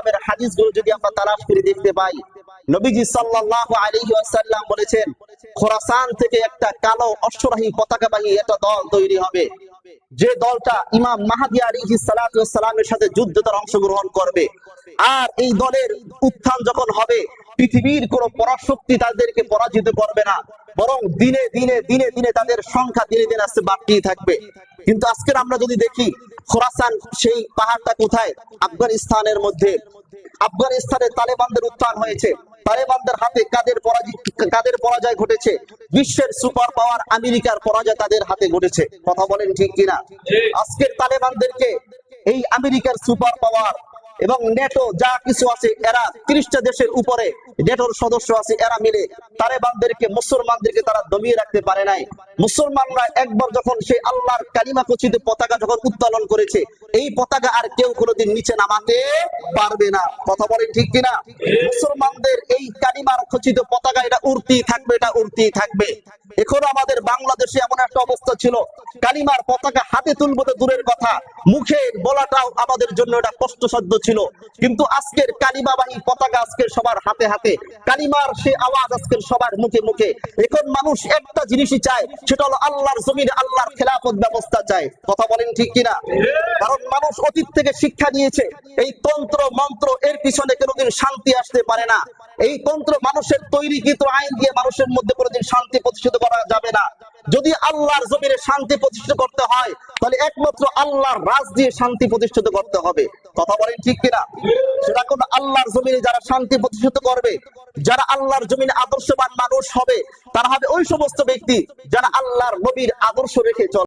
কেরামের হাদিসগুলো যদি আমরা তালাশ করে দেখতে পাই, নবীজি সাল্লাল্লাহু আলাইহি ওয়াসাল্লাম বলেছেন খোরাসান থেকে একটা কালো অশ্ববাহী পতাকাবাহী একটা দল তৈরি হবে, যে দলটা ইমাম মাহদী আলাইহিস সালাতু ওয়াস সালামের সাথে যুদ্ধে তারা অংশগ্রহণ করবে। আর এই দলের উত্থান যখন হবে, পৃথিবীর কোনো পরাশক্তি তাদেরকে পরাজিত করবে না, বরং দিনে দিনে দিনে দিনে তাদের সংখ্যা দিনে দিনে আস্তে বাড়তেই থাকবে। কিন্তু আজকের আমরা যদি দেখি খোরাসান সেই পাহাড়টা কোথায়? আফগানিস্তানের মধ্যে। আফগানিস্তানে তালেবানদের উত্থান হয়েছে। তালেবানদের হাতে কাদের পরাজয় ঘটেছে? বিশ্বের সুপার পাওয়ার আমেরিকার পরাজয় তাদের হাতে ঘটেছে। কথা বলেন ঠিক কিনা? আজকের তালেবানদেরকে এই আমেরিকার সুপার পাওয়ার এবং নেটো যা কিছু আছে, এরা 30টা দেশের উপরে নেটোর সদস্য আছে, এরা মিলে তালেবানদেরকে, মুসলমানদেরকে তারা দমিয়ে রাখতে পারে নাই। মুসলমানরা একবার যখন সেই আল্লাহর কালিমা খচিত পতাকা যখন উত্তোলন করেছে, এই পতাকা আর কেউ কোনোদিন নিচে নামাতে পারবে না। কথা বলেন ঠিক কিনা? মুসলমানদের এই কালিমার খচিত পতাকা এটা উড়তেই থাকবে, এটা উড়তেই থাকবে। এখন আমাদের বাংলাদেশে এমন একটা অবস্থা ছিল, কালিমার পতাকা হাতে তুলবো তো দূরের কথা, মুখে বলাটাও আমাদের জন্য এটা কষ্টসাধ্য ছিল। কিন্তু আজকের কালিমাবাহী পতাকা আজকের সবার হাতে হাতে, কালিমার সে আওয়াজ আজকের সবার মুখে মুখে। এখন মানুষ একটা জিনিসই চায়, সেটা হলো আল্লাহর জমিনে আল্লাহর খেলাফত ব্যবস্থা চায়। কথা বলেন ঠিক কিনা? কারণ মানুষ অতীত থেকে শিক্ষা নিয়েছে, এই তন্ত্র মন্ত্র এর পিছনে কোনোদিন শান্তি আসতে পারে না। এই তন্ত্র মানুষের তৈরিকৃত আইন দিয়ে মানুষের মধ্যে কোনোদিন শান্তি প্রতিষ্ঠিত করা যাবে না। যদি আল্লাহর জমিনে শান্তি প্রতিষ্ঠিত করতে হয়, তাহলে একমাত্র আল্লাহর রাজ দিয়ে শান্তি প্রতিষ্ঠিত করতে হবে। কথা বলেন ঠিক কিনা? সেটা কোন আল্লাহর জমিনে যারা শান্তি প্রতিষ্ঠিত করবে, যারা আল্লাহর জমিনে আদর্শবান মানুষ হবে, তারা হবে ওই সমস্ত ব্যক্তি যারা আল্লাহর নবীর আদর্শ রেখে চলে।